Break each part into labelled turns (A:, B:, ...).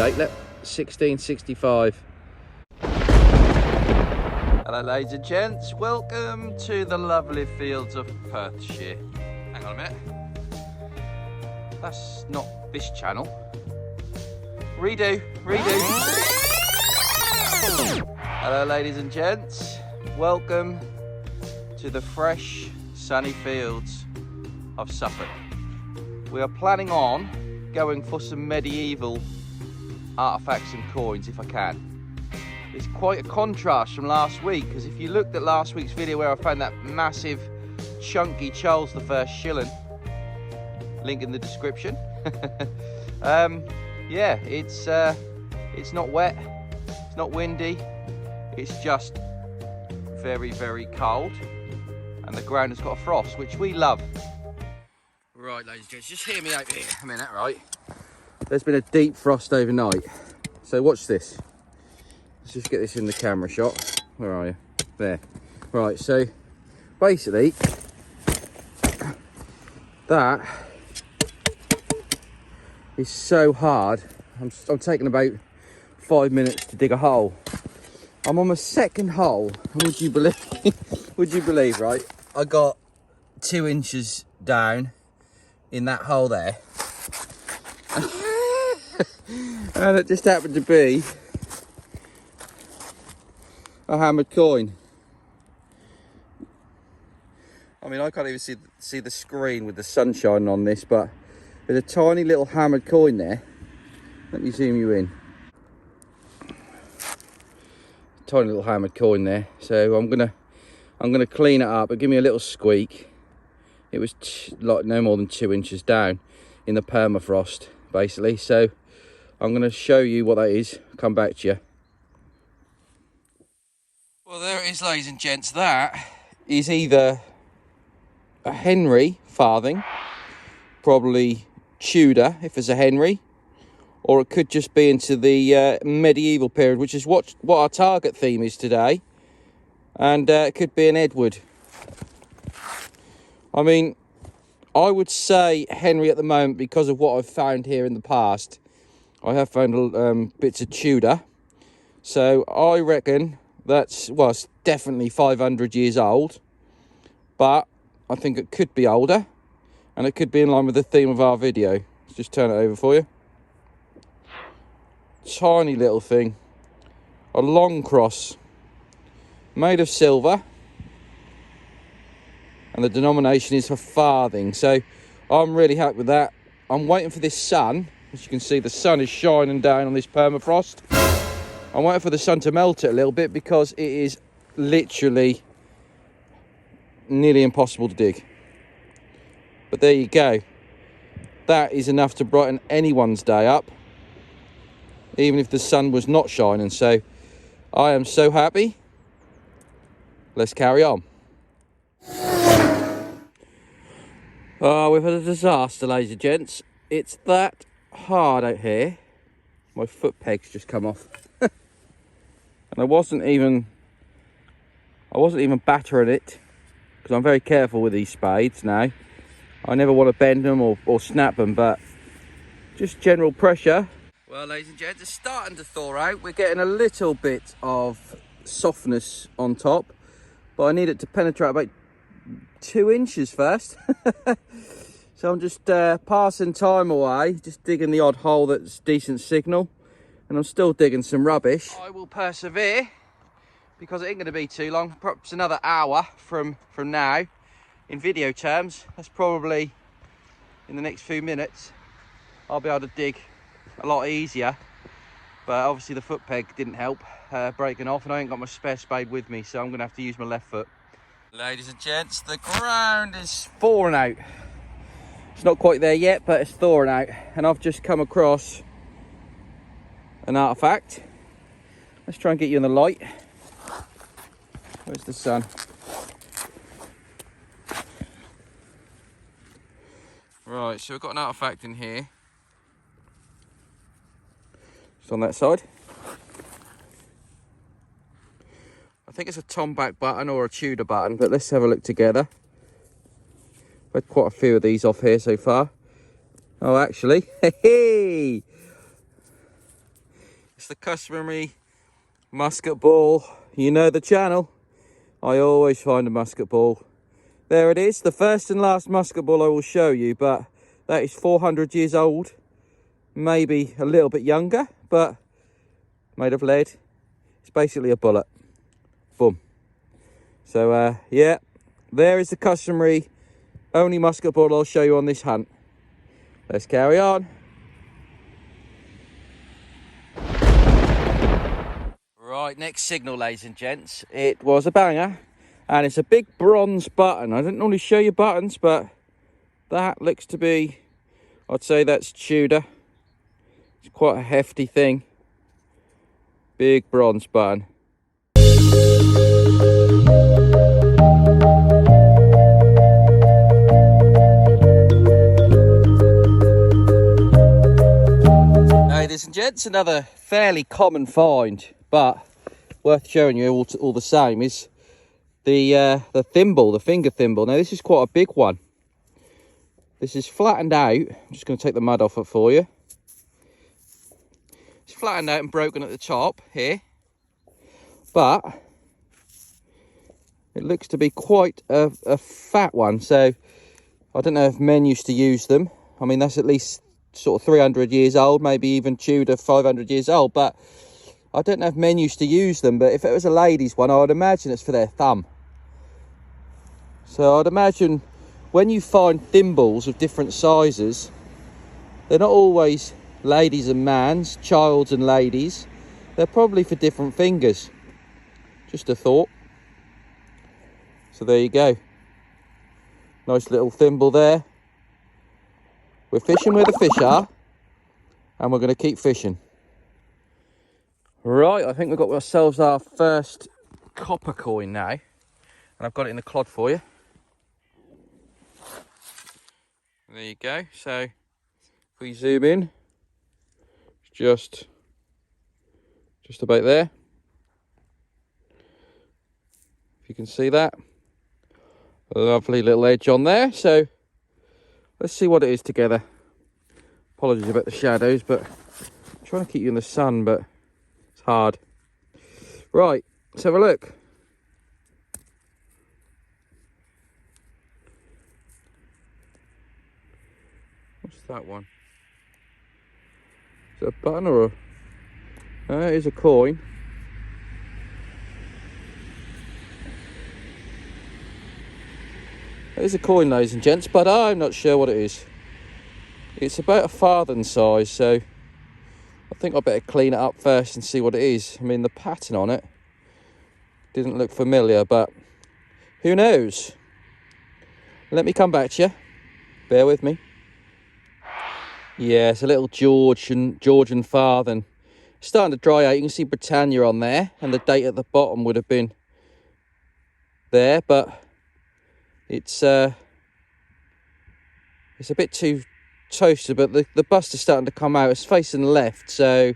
A: date, look, 1665.
B: Hello ladies and gents, welcome to the lovely fields of Perthshire. Hang on a minute, that's not this channel. Redo. Hello ladies and gents, welcome to the fresh sunny fields of Suffolk. We are planning on going for some medieval artefacts and coins if I can. It's quite a contrast from last week, because if you looked at last week's video where I found that massive chunky Charles I shilling, link in the description. Yeah, it's not wet, it's not windy, it's just very, very cold, and the ground has got a frost, which we love.
A: Right, ladies and gents, just hear me out here a minute, right? There's been a deep frost overnight, so watch this. Let's just get this in the camera shot. Where are you? There. Right, so basically that is so hard. I'm taking about 5 minutes to dig a hole. I'm on my second hole, and would you believe, right? I got 2 inches down in that hole there. And it just happened to be a hammered coin. I mean, I can't even see the screen with the sunshine on this, but there's a tiny little hammered coin there. Let me zoom you in. Tiny little hammered coin there. So I'm gonna clean it up. But give me a little squeak. It was like no more than 2 inches down in the permafrost, basically. So I'm gonna show you what that is. Come back to you. Well, there it is, ladies and gents. That is either a Henry farthing, probably Tudor if it's a Henry, or it could just be into the medieval period, which is what our target theme is today. And it could be an Edward. I mean, I would say Henry at the moment because of what I've found here in the past. I have found bits of Tudor, so I reckon that's, well, it's definitely 500 years old, but I think it could be older, and it could be in line with the theme of our video. Let's just turn it over for you. Tiny little thing, a long cross, made of silver, and the denomination is for farthing. So I'm really happy with that. I'm waiting for this sun. As you can see, the sun is shining down on this permafrost. I'm waiting for the sun to melt it a little bit because it is literally nearly impossible to dig. But there you go. That is enough to brighten anyone's day up, even if the sun was not shining. So I am so happy. Let's carry on. Oh, we've had a disaster, ladies and gents. It's that hard out here. My foot peg's just come off. And I wasn't even battering it, because I'm very careful with these spades now. I never want to bend them or snap them, but just general pressure. Well, ladies and gents, it's starting to thaw out. We're getting a little bit of softness on top, but I need it to penetrate about 2 inches first. So I'm just passing time away, just digging the odd hole that's decent signal, and I'm still digging some rubbish. I will persevere, because it ain't going to be too long, perhaps another hour from now. In video terms, that's probably in the next few minutes. I'll be able to dig a lot easier, but obviously the foot peg didn't help breaking off, and I ain't got my spare spade with me, so I'm going to have to use my left foot. Ladies and gents, the ground is thawing out. It's not quite there yet, but it's thawing out, and I've just come across an artefact. Let's try and get you in the light. Where's the sun? Right, so we've got an artefact in here. It's on that side. I think it's a tomback button or a Tudor button, but let's have a look together. I've had quite a few of these off here so far. Oh, actually, hey! It's the customary musket ball. You know the channel. I always find a musket ball. There it is, the first and last musket ball I will show you, but that is 400 years old. Maybe a little bit younger, but made of lead. It's basically a bullet. Boom. So, yeah, there is the customary only musket ball I'll show you on this hunt. Let's carry on. Right, next signal, ladies and gents. It was a banger, and it's a big bronze button. I don't normally show you buttons, but that looks to be, I'd say that's Tudor. It's quite a hefty thing. Big bronze button. Ladies and gents, another fairly common find, but worth showing you all the same, is the thimble, the finger thimble. Now this is quite a big one. This is flattened out. I'm just going to take the mud off it for you. It's flattened out and broken at the top here, but it looks to be quite a fat one. So I don't know if men used to use them. I mean, that's at least sort of 300 years old, maybe even Tudor 500 years old, but I don't know if men used to use them. But if it was a lady's one, I would imagine it's for their thumb. So I'd imagine when you find thimbles of different sizes, they're not always ladies and mans, childs and ladies. They're probably for different fingers. Just a thought. So there you go. Nice little thimble there. We're fishing where the fish are, and we're going to keep fishing. Right, I think we've got ourselves our first copper coin now, and I've got it in the clod for you. There you go. So if we zoom in, it's just about there. If you can see that. A lovely little edge on there. So let's see what it is together. Apologies about the shadows, but I'm trying to keep you in the sun, but it's hard. Right, let's have a look. What's that one? Is it a button or a... No, it is a coin. It is a coin, ladies and gents, but I'm not sure what it is. It's about a farthing size, so I think I better clean it up first and see what it is. I mean, the pattern on it didn't look familiar, but who knows? Let me come back to you. Bear with me. Yeah, it's a little Georgian farthing. It's starting to dry out. You can see Britannia on there, and the date at the bottom would have been there, but it's a bit too toasted, but the bust is starting to come out. It's facing left, so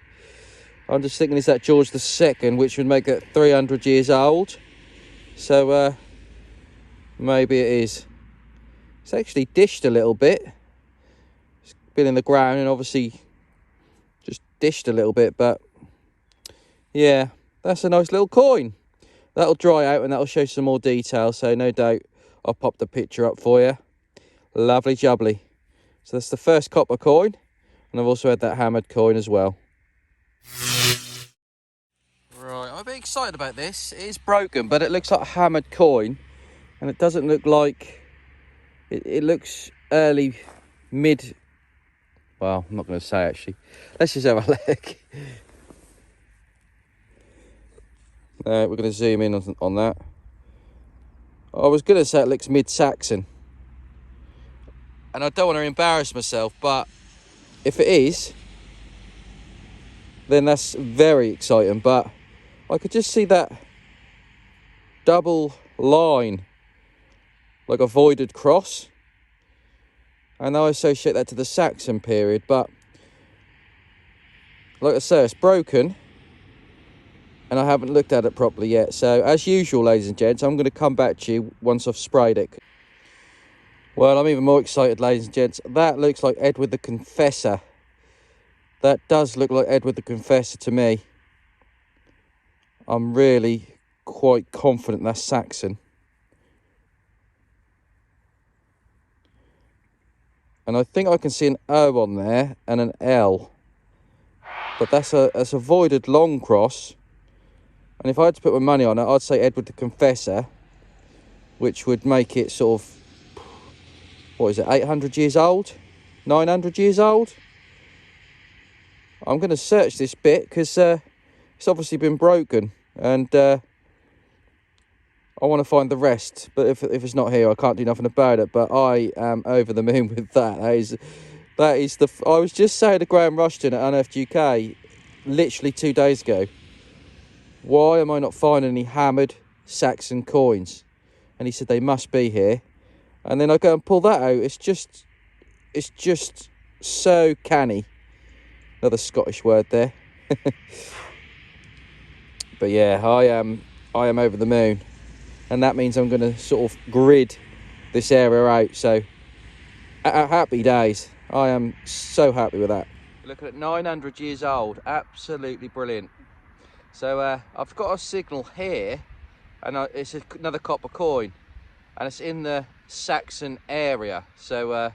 A: I'm just thinking, is that George II, which would make it 300 years old? So maybe it is. It's actually dished a little bit. It's been in the ground and obviously just dished a little bit, but yeah, that's a nice little coin. That'll dry out and that'll show some more detail, so no doubt I'll pop the picture up for you. Lovely jubbly. So that's the first copper coin, and I've also had that hammered coin as well. Right, I'm a bit excited about this. It is broken, but it looks like a hammered coin, and it doesn't look like... It looks early, mid... Well, I'm not going to say, actually. Let's just have a look. We're going to zoom in on that. I was going to say it looks mid-Saxon. And I don't want to embarrass myself, but if it is, then that's very exciting. But I could just see that double line, like a voided cross. And I associate that to the Saxon period, but like I say, it's broken. And I haven't looked at it properly yet. So, as usual, ladies and gents, I'm going to come back to you once I've sprayed it. Well, I'm even more excited, ladies and gents. That looks like Edward the Confessor. That does look like Edward the Confessor to me. I'm really quite confident that's Saxon. And I think I can see an O on there and an L. But that's a voided long cross. And if I had to put my money on it, I'd say Edward the Confessor, which would make it sort of, what is it, 800 years old? 900 years old? I'm going to search this bit because it's obviously been broken. And I want to find the rest. But if it's not here, I can't do nothing about it. But I am over the moon with that. That is the... I was just saying to Graham Rushton at Unearthed UK literally 2 days ago, why am I not finding any hammered Saxon coins? And he said they must be here. And then I go and pull that out. It's just so canny. Another Scottish word there. But yeah, I am over the moon. And that means I'm going to sort of grid this area out. So, happy days. I am so happy with that. Looking at 900 years old. Absolutely brilliant. So, I've got a signal here. And it's another copper coin. And it's in the Saxon area. So,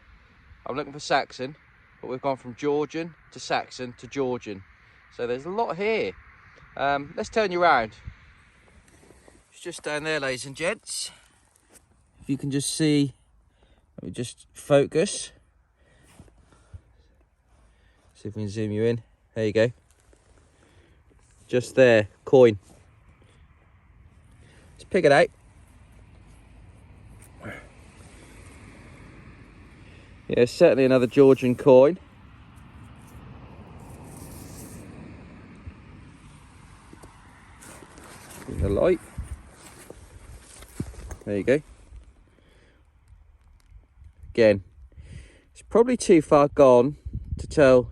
A: I'm looking for Saxon. But we've gone from Georgian to Saxon to Georgian. So, there's a lot here. Let's turn you around. It's just down there, ladies and gents. If you can just see, let me just focus. See if we can zoom you in. There you go. Just there, coin. Let's pick it out. Yeah, certainly another Georgian coin. In the light. There you go. Again, it's probably too far gone to tell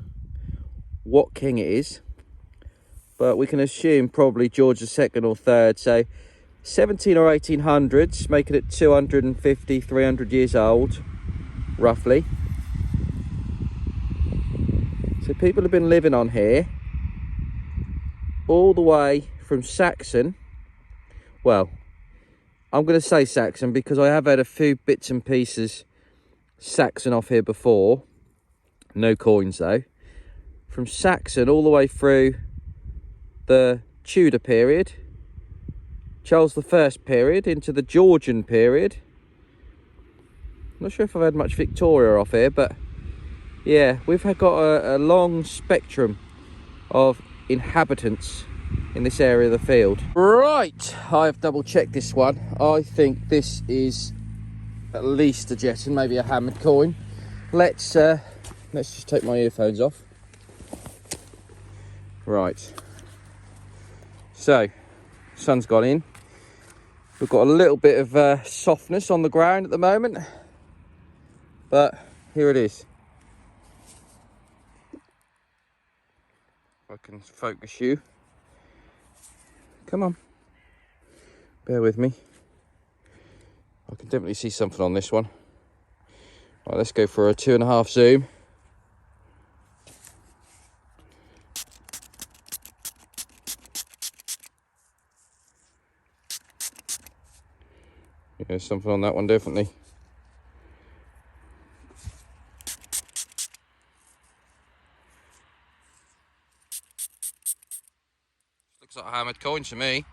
A: what king it is, but we can assume probably George II or III, so 17 or 1800s, making it 250, 300 years old, roughly. So people have been living on here all the way from Saxon. Well, I'm going to say Saxon because I have had a few bits and pieces Saxon off here before. No coins though. From Saxon all the way through the Tudor period, Charles I period, into the Georgian period. I'm not sure if I've had much Victoria off here, but yeah, we've got a long spectrum of inhabitants in this area of the field. Right, I've double checked this one. I think this is at least a Jetson, maybe a hammered coin. Let's just take my earphones off. Right, so sun's gone in. We've got a little bit of softness on the ground at the moment, but here it is. If I can focus you. Come on, bear with me. I can definitely see something on this one. Right, let's go for a 2.5 zoom. Yeah, something on that one definitely. Looks like a hammered coin to me.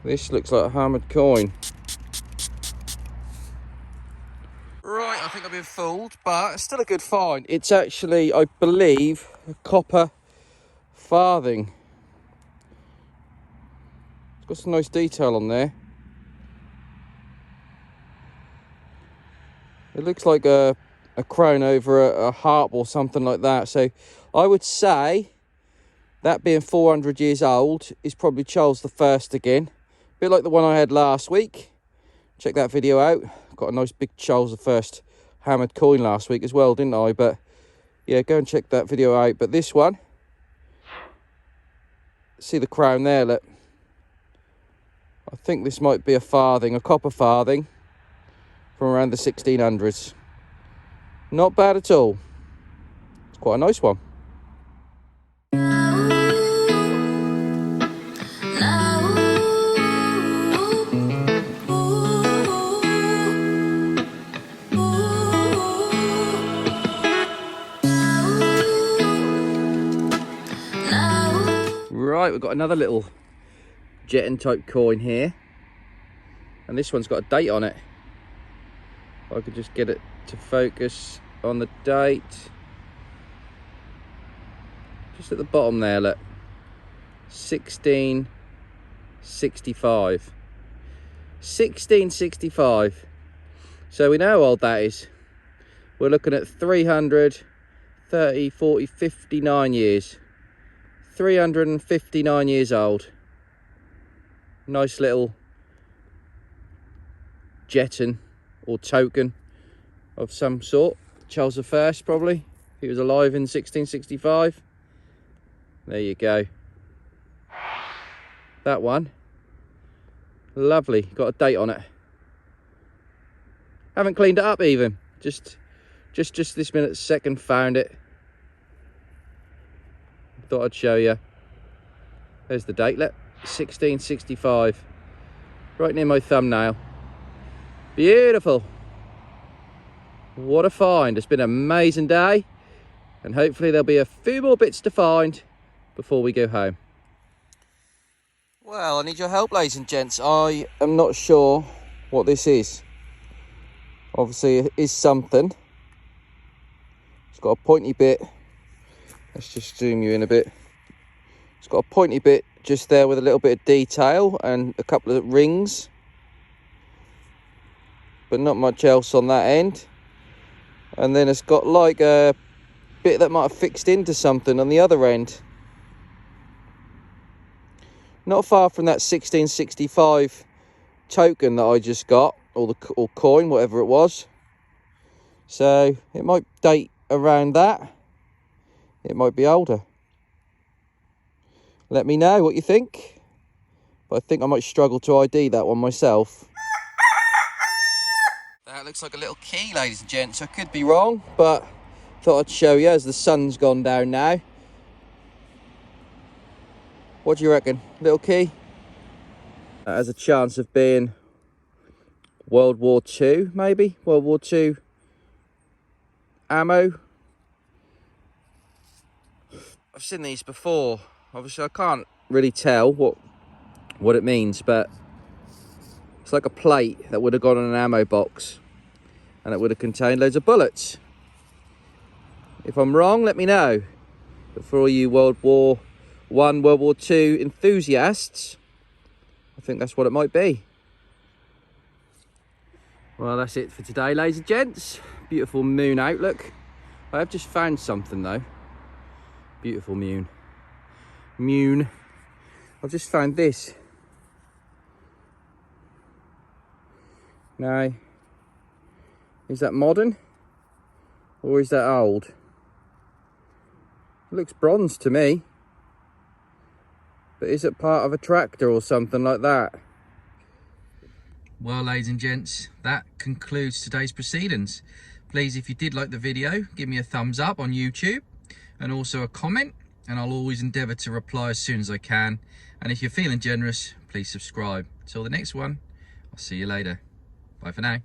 A: This looks like a hammered coin. Right, I think I've been fooled, but it's still a good find. It's actually, I believe, a copper farthing. It's got some nice detail on there. It looks like a crown over a harp or something like that. So I would say that being 400 years old is probably Charles I again. A bit like the one I had last week. Check that video out. Got a nice big Charles I hammered coin last week as well, didn't I? But yeah, go and check that video out. But this one, see the crown there, look. I think this might be a farthing, a copper farthing from around the 1600s. Not bad at all. It's quite a nice one. Right, we've got another little Georgian type coin here, and this one's got a date on it. If I could just get it to focus on the date, just at the bottom there, look, 1665. 1665. So we know how old that is. We're looking at 330, 40, 59 years. 359 years old. Nice little Georgian or token of some sort. Charles I, probably. He was alive in 1665. There you go. That one. Lovely. Got a date on it. Haven't cleaned it up even. Just this minute second found it. Thought I'd show you. There's the date. Look, 1665. Right near my thumbnail. Beautiful. What a find. It's been an amazing day, and hopefully there'll be a few more bits to find before we go home. Well, I need your help, ladies and gents. I am not sure what this is. Obviously it is something. It's got a pointy bit. Let's just zoom you in a bit. It's got a pointy bit just there with a little bit of detail and a couple of rings, but not much else on that end. And then it's got like a bit that might have fixed into something on the other end. Not far from that 1665 token that I just got, or coin, whatever it was. So it might date around that. It might be older. Let me know what you think. But I think I might struggle to ID that one myself. That looks like a little key, ladies and gents. I could be wrong, but thought I'd show you as the sun's gone down now. What do you reckon? Little key? That has a chance of being World War II, maybe? World War II ammo. I've seen these before. Obviously I can't really tell what it means, but it's like a plate that would have gone on an ammo box, and it would have contained loads of bullets. If I'm wrong, let me know. But for all you World War I, World War II enthusiasts, I think that's what it might be. Well, that's it for today, ladies and gents. Beautiful moon outlook. I have just found something though. Beautiful moon. I've just found this. Now, is that modern or is that old? It looks bronze to me. But is it part of a tractor or something like that? Well, ladies and gents, that concludes today's proceedings. Please, if you did like the video, give me a thumbs up on YouTube and also a comment, and I'll always endeavour to reply as soon as I can. And if you're feeling generous, please subscribe. Till the next one, I'll see you later. Bye for now.